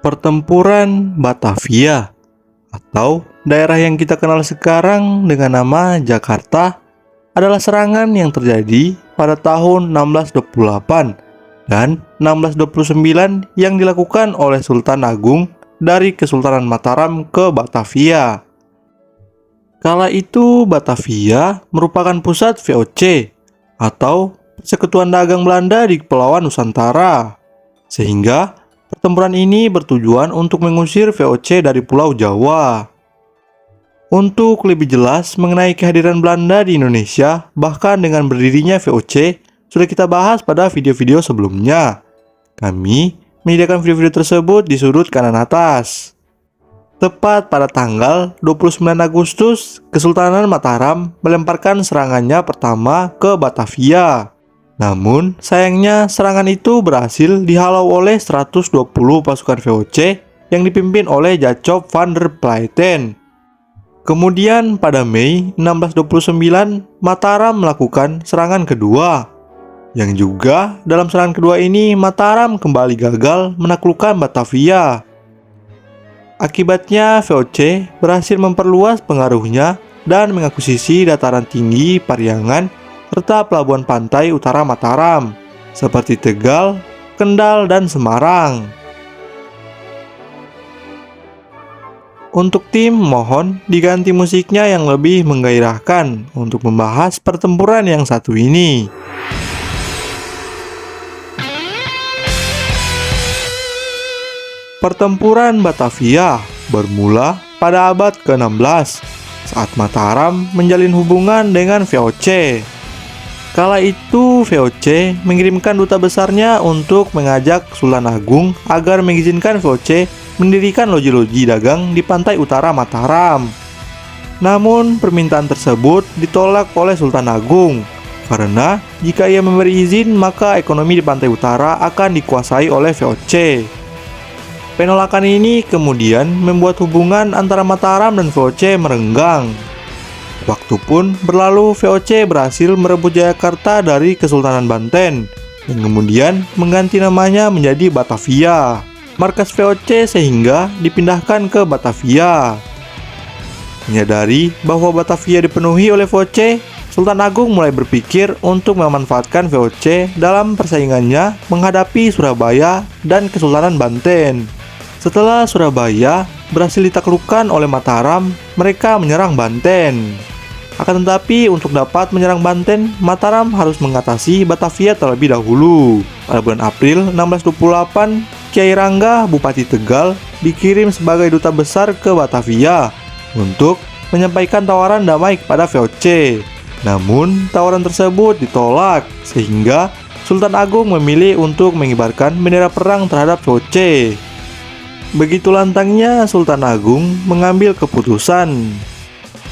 Pertempuran Batavia atau daerah yang kita kenal sekarang dengan nama Jakarta adalah serangan yang terjadi pada tahun 1628 dan 1629 yang dilakukan oleh Sultan Agung dari Kesultanan Mataram ke Batavia. Kala itu Batavia merupakan pusat VOC atau Persekutuan Dagang Belanda di Kepulauan Nusantara, sehingga pertempuran ini bertujuan untuk mengusir VOC dari Pulau Jawa. Untuk lebih jelas mengenai kehadiran Belanda di Indonesia, bahkan dengan berdirinya VOC, sudah kita bahas pada video-video sebelumnya. Kami menyediakan video-video tersebut di sudut kanan atas. Tepat pada tanggal 29 Agustus, Kesultanan Mataram melemparkan serangannya pertama ke Batavia. Namun, sayangnya serangan itu berhasil dihalau oleh 120 pasukan VOC yang dipimpin oleh Jacob van der Playten. Kemudian pada Mei 1629, Mataram melakukan serangan kedua. Yang juga dalam serangan kedua ini Mataram kembali gagal menaklukkan Batavia. Akibatnya VOC berhasil memperluas pengaruhnya dan mengakuisisi dataran tinggi Pariangan serta pelabuhan pantai utara Mataram, seperti Tegal, Kendal, dan Semarang. Untuk tim, mohon diganti musiknya yang lebih menggairahkan untuk membahas pertempuran yang satu ini. Pertempuran Batavia bermula pada abad ke-16 saat Mataram menjalin hubungan dengan VOC. Kala itu VOC mengirimkan duta besarnya untuk mengajak Sultan Agung agar mengizinkan VOC mendirikan loji-loji dagang di pantai utara Mataram. Namun permintaan tersebut ditolak oleh Sultan Agung karena jika ia memberi izin maka ekonomi di pantai utara akan dikuasai oleh VOC. Penolakan ini kemudian membuat hubungan antara Mataram dan VOC merenggang. Waktu pun berlalu, VOC berhasil merebut Jayakarta dari Kesultanan Banten dan kemudian mengganti namanya menjadi Batavia. Markas VOC sehingga dipindahkan ke Batavia. Menyadari bahwa Batavia dipenuhi oleh VOC, Sultan Agung mulai berpikir untuk memanfaatkan VOC dalam persaingannya menghadapi Surabaya dan Kesultanan Banten. Setelah Surabaya berhasil ditaklukkan oleh Mataram, mereka menyerang Banten. Akan tetapi untuk dapat menyerang Banten, Mataram harus mengatasi Batavia terlebih dahulu. Pada bulan April 1628, Kyai Rangga, Bupati Tegal, dikirim sebagai duta besar ke Batavia untuk menyampaikan tawaran damai kepada VOC. Namun, tawaran tersebut ditolak, sehingga Sultan Agung memilih untuk mengibarkan bendera perang terhadap VOC. Begitu lantangnya Sultan Agung mengambil keputusan.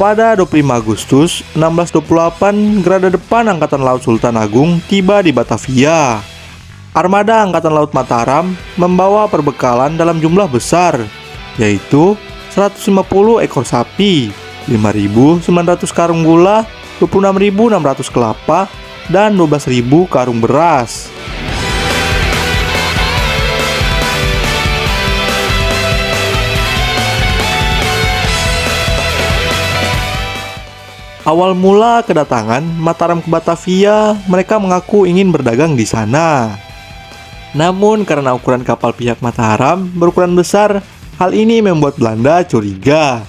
Pada 25 Agustus 1628, Gerada Depan Angkatan Laut Sultan Agung tiba di Batavia. Armada Angkatan Laut Mataram membawa perbekalan dalam jumlah besar, yaitu 150 ekor sapi, 5.900 karung gula, 26.600 kelapa, dan 12.000 karung beras. Awal mula kedatangan Mataram ke Batavia, mereka mengaku ingin berdagang di sana. Namun karena ukuran kapal pihak Mataram berukuran besar, hal ini membuat Belanda curiga.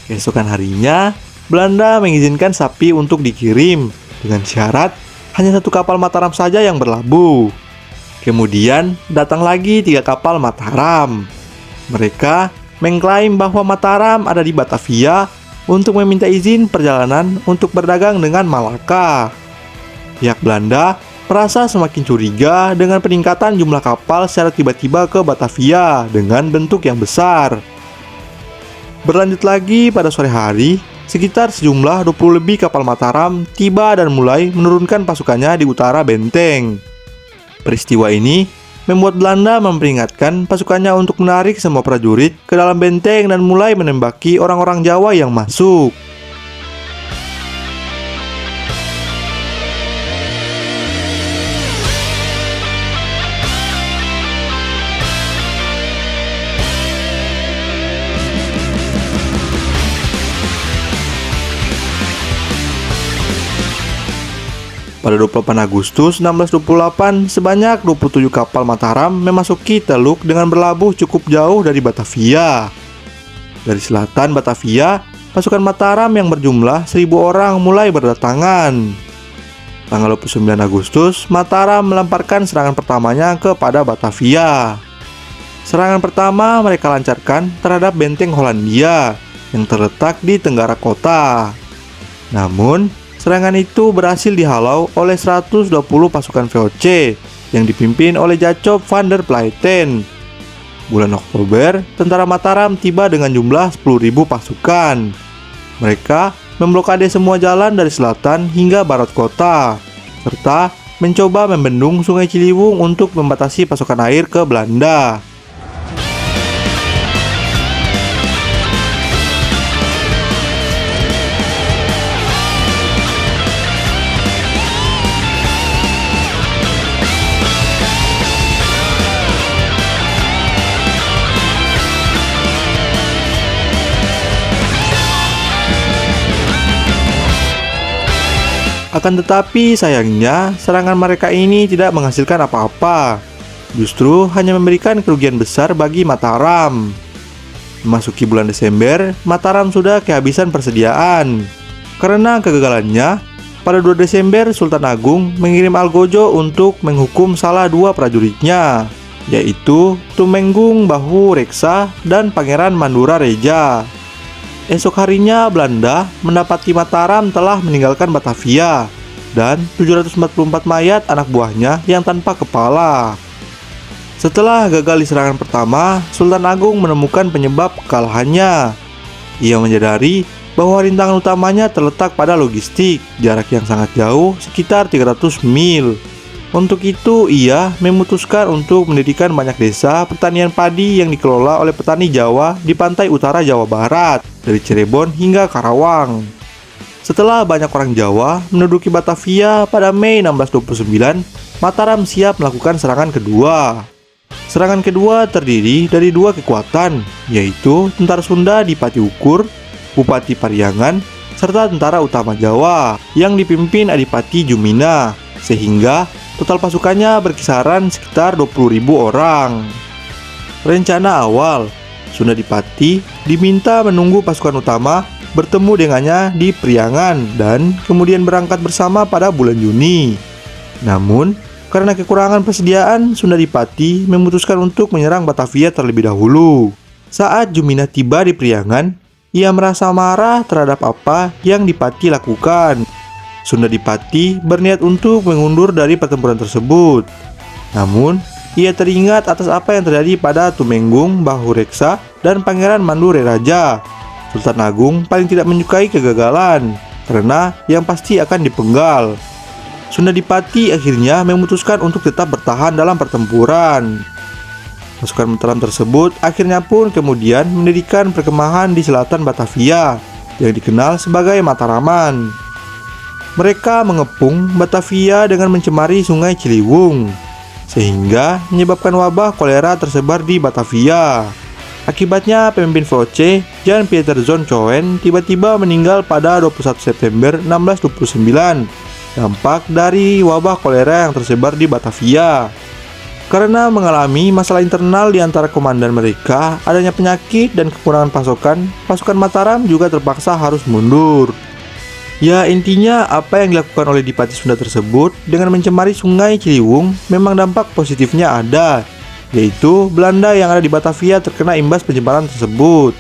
Keesokan harinya, Belanda mengizinkan sapi untuk dikirim dengan syarat hanya satu kapal Mataram saja yang berlabuh. Kemudian datang lagi 3 kapal Mataram. Mereka mengklaim bahwa Mataram ada di Batavia untuk meminta izin perjalanan untuk berdagang dengan Malaka. Pihak Belanda merasa semakin curiga dengan peningkatan jumlah kapal secara tiba-tiba ke Batavia dengan bentuk yang besar. Berlanjut lagi pada sore hari, sekitar sejumlah 20 lebih kapal Mataram tiba dan mulai menurunkan pasukannya di utara benteng. Peristiwa ini membuat Belanda memperingatkan pasukannya untuk menarik semua prajurit ke dalam benteng dan mulai menembaki orang-orang Jawa yang masuk. Pada 28 Agustus 1628, sebanyak 27 kapal Mataram memasuki Teluk dengan berlabuh cukup jauh dari Batavia. Dari selatan Batavia, pasukan Mataram yang berjumlah 1.000 orang mulai berdatangan. Tanggal 29 Agustus, Mataram melemparkan serangan pertamanya kepada Batavia. Serangan pertama mereka lancarkan terhadap benteng Hollandia yang terletak di tenggara kota. Namun, serangan itu berhasil dihalau oleh 120 pasukan VOC yang dipimpin oleh Jacob van der Playten. Bulan Oktober, tentara Mataram tiba dengan jumlah 10.000 pasukan. Mereka memblokade semua jalan dari selatan hingga barat kota, serta mencoba membendung Sungai Ciliwung untuk membatasi pasokan air ke Belanda. Akan tetapi sayangnya serangan mereka ini tidak menghasilkan apa-apa. Justru hanya memberikan kerugian besar bagi Mataram. Memasuki bulan Desember, Mataram sudah kehabisan persediaan. Karena kegagalannya, pada 2 Desember Sultan Agung mengirim Algojo untuk menghukum salah 2 prajuritnya, yaitu Tumenggung Bahu Reksa dan Pangeran Mandura Reja. Esok harinya Belanda mendapati Mataram telah meninggalkan Batavia dan 744 mayat anak buahnya yang tanpa kepala. Setelah gagal di serangan pertama, Sultan Agung menemukan penyebab kekalahannya. Ia menyadari bahwa rintangan utamanya terletak pada logistik, jarak yang sangat jauh, sekitar 300 mil. Untuk itu, ia memutuskan untuk mendirikan banyak desa pertanian padi yang dikelola oleh petani Jawa di pantai utara Jawa Barat, dari Cirebon hingga Karawang. Setelah banyak orang Jawa menduduki Batavia pada Mei 1629, Mataram siap melakukan serangan kedua. Serangan kedua terdiri dari 2 kekuatan, yaitu tentara Sunda di Pati Ukur, Bupati Pariangan, serta tentara utama Jawa yang dipimpin Adipati Jumina, sehingga total pasukannya berkisaran sekitar 20.000 orang. Rencana awal, Sundadipati diminta menunggu pasukan utama bertemu dengannya di Priangan dan kemudian berangkat bersama pada bulan Juni. Namun, karena kekurangan persediaan, Sundadipati memutuskan untuk menyerang Batavia terlebih dahulu. Saat Jumina tiba di Priangan, ia merasa marah terhadap apa yang Dipati lakukan. Sundadipati berniat untuk mengundur dari pertempuran tersebut. Namun, ia teringat atas apa yang terjadi pada Tumenggung Bahu Reksa dan Pangeran Mandura Reja. Sultan Agung paling tidak menyukai kegagalan, karena yang pasti akan dipenggal. Sundadipati akhirnya memutuskan untuk tetap bertahan dalam pertempuran. Pasukan Mataram tersebut akhirnya pun kemudian mendirikan perkemahan di selatan Batavia yang dikenal sebagai Mataraman. Mereka mengepung Batavia dengan mencemari Sungai Ciliwung, sehingga menyebabkan wabah kolera tersebar di Batavia. Akibatnya, pemimpin VOC, Jan Pieter Zoon Coen, tiba-tiba meninggal pada 21 September 1629, dampak dari wabah kolera yang tersebar di Batavia. Karena mengalami masalah internal di antara komandan mereka, adanya penyakit dan kekurangan pasokan, pasukan Mataram juga terpaksa harus mundur. Ya, intinya apa yang dilakukan oleh Dipati Sunda tersebut dengan mencemari Sungai Ciliwung memang dampak positifnya ada, yaitu Belanda yang ada di Batavia terkena imbas pencemaran tersebut.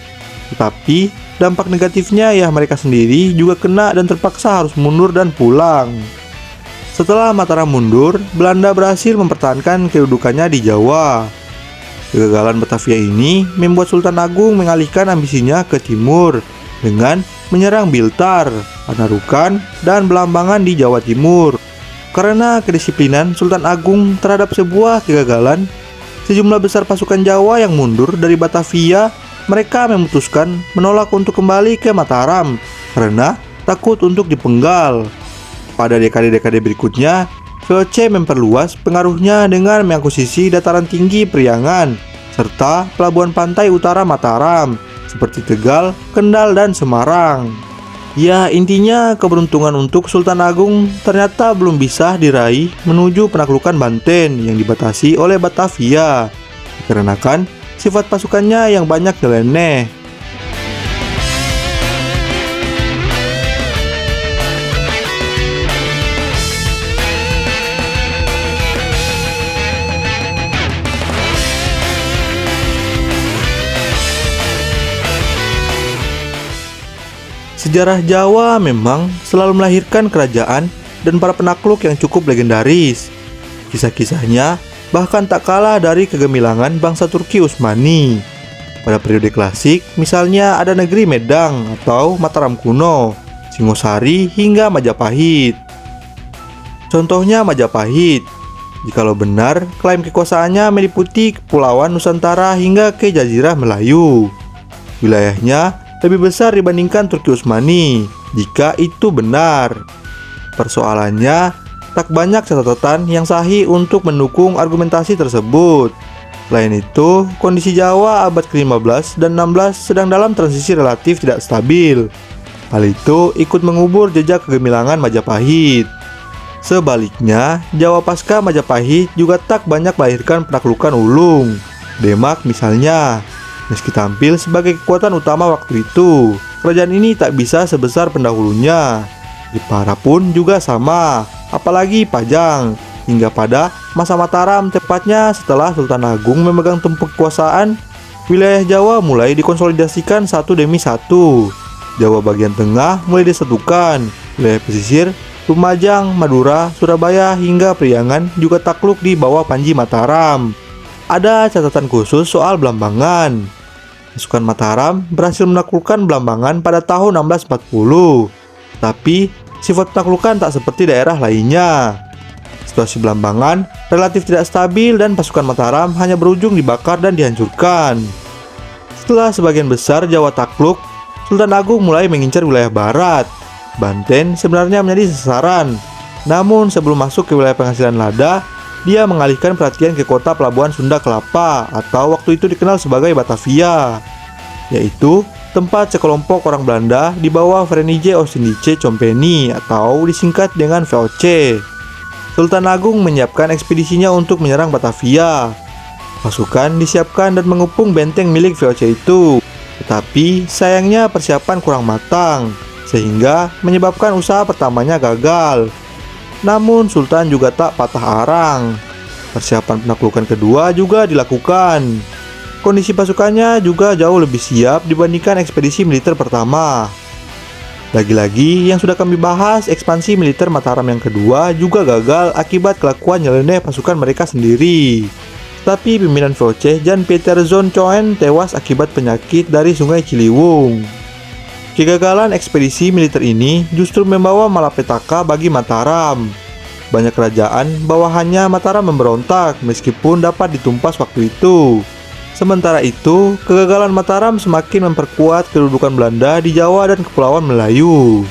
Tetapi dampak negatifnya ya mereka sendiri juga kena dan terpaksa harus mundur dan pulang. Setelah Mataram mundur, Belanda berhasil mempertahankan kedudukannya di Jawa. Kegagalan Batavia ini membuat Sultan Agung mengalihkan ambisinya ke timur dengan menyerang Biltar, Panarukan, dan Belambangan di Jawa Timur. Karena kedisiplinan Sultan Agung terhadap sebuah kegagalan, sejumlah besar pasukan Jawa yang mundur dari Batavia, mereka memutuskan menolak untuk kembali ke Mataram karena takut untuk dipenggal. Pada dekade-dekade berikutnya, VOC memperluas pengaruhnya dengan mengakuisisi dataran tinggi Priangan serta pelabuhan pantai utara Mataram seperti Tegal, Kendal, dan Semarang. Ya, intinya keberuntungan untuk Sultan Agung ternyata belum bisa diraih menuju penaklukan Banten yang dibatasi oleh Batavia, dikarenakan sifat pasukannya yang banyak nyeleneh. Sejarah Jawa memang selalu melahirkan kerajaan dan para penakluk yang cukup legendaris. Kisah-kisahnya bahkan tak kalah dari kegemilangan bangsa Turki Utsmani. Pada periode klasik, misalnya ada negeri Medang atau Mataram kuno, Singosari hingga Majapahit. Contohnya Majapahit. Jikalau benar, klaim kekuasaannya meliputi Kepulauan Nusantara hingga ke Jazirah Melayu. Wilayahnya lebih besar dibandingkan Turki Utsmani. Jika itu benar, persoalannya tak banyak catatan yang sahih untuk mendukung argumentasi tersebut. Selain itu, kondisi Jawa abad ke-15 dan 16 sedang dalam transisi relatif tidak stabil. Hal itu ikut mengubur jejak kegemilangan Majapahit. Sebaliknya, Jawa pasca Majapahit juga tak banyak melahirkan penaklukan ulung. Demak misalnya, meski tampil sebagai kekuatan utama waktu itu, kerajaan ini tak bisa sebesar pendahulunya. Jepara pun juga sama, apalagi Pajang. Hingga pada masa Mataram, tepatnya setelah Sultan Agung memegang tumpuk kekuasaan, wilayah Jawa mulai dikonsolidasikan satu demi satu. Jawa bagian tengah mulai disatukan, wilayah pesisir, Lumajang, Madura, Surabaya hingga Priangan juga takluk di bawah Panji Mataram. Ada catatan khusus soal Blambangan. Pasukan Mataram berhasil menaklukkan Blambangan pada tahun 1640. Tapi sifat penaklukan tak seperti daerah lainnya. Situasi Blambangan relatif tidak stabil dan pasukan Mataram hanya berujung dibakar dan dihancurkan. Setelah sebagian besar Jawa takluk, Sultan Agung mulai mengincar wilayah barat. Banten sebenarnya menjadi sasaran. Namun sebelum masuk ke wilayah penghasilan lada, dia mengalihkan perhatian ke kota pelabuhan Sunda Kelapa atau waktu itu dikenal sebagai Batavia, yaitu tempat sekelompok orang Belanda di bawah Verenigde Oostindische Compagnie atau disingkat dengan VOC. Sultan Agung menyiapkan ekspedisinya untuk menyerang Batavia. Pasukan disiapkan dan mengepung benteng milik VOC itu. Tetapi sayangnya persiapan kurang matang, sehingga menyebabkan usaha pertamanya gagal. Namun Sultan juga tak patah arang. Persiapan penaklukan kedua juga dilakukan. Kondisi pasukannya juga jauh lebih siap dibandingkan ekspedisi militer pertama. Lagi-lagi yang sudah kami bahas, ekspansi militer Mataram yang kedua juga gagal akibat kelakuan nyeleneh pasukan mereka sendiri. Tapi pimpinan VOC Jan Pieter Zoon Choen tewas akibat penyakit dari Sungai Ciliwung. Kegagalan ekspedisi militer ini justru membawa malapetaka bagi Mataram. Banyak kerajaan bawahannya Mataram memberontak meskipun dapat ditumpas waktu itu. Sementara itu, kegagalan Mataram semakin memperkuat kedudukan Belanda di Jawa dan Kepulauan Melayu.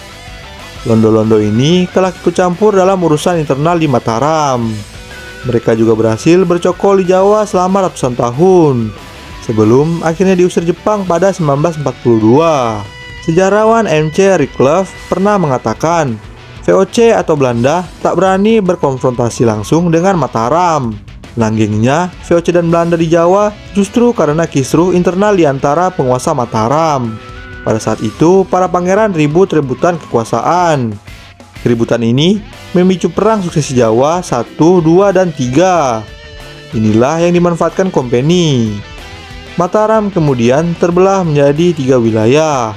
Londo-londo ini telah ikut campur dalam urusan internal di Mataram. Mereka juga berhasil bercokol di Jawa selama ratusan tahun, sebelum akhirnya diusir Jepang pada 1942. Sejarawan M.C. Rickleff pernah mengatakan, VOC atau Belanda tak berani berkonfrontasi langsung dengan Mataram. Langgengnya VOC dan Belanda di Jawa justru karena kisruh internal di antara penguasa Mataram. Pada saat itu, para pangeran ribut-rebutan kekuasaan. Keributan ini memicu perang suksesi Jawa 1, 2, dan 3. Inilah yang dimanfaatkan Kompeni. Mataram kemudian terbelah menjadi 3 wilayah.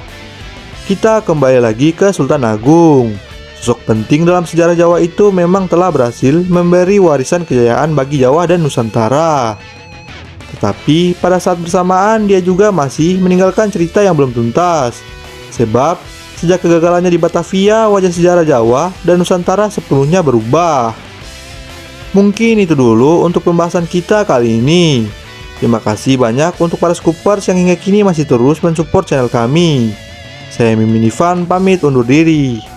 Kita kembali lagi ke Sultan Agung. Sosok penting dalam sejarah Jawa itu memang telah berhasil memberi warisan kejayaan bagi Jawa dan Nusantara. Tetapi pada saat bersamaan dia juga masih meninggalkan cerita yang belum tuntas. Sebab sejak kegagalannya di Batavia, wajah sejarah Jawa dan Nusantara sepenuhnya berubah. Mungkin itu dulu untuk pembahasan kita kali ini. Terima kasih banyak untuk para Scoopers yang hingga kini masih terus mensupport channel kami. Saya Mimin Ivan pamit undur diri.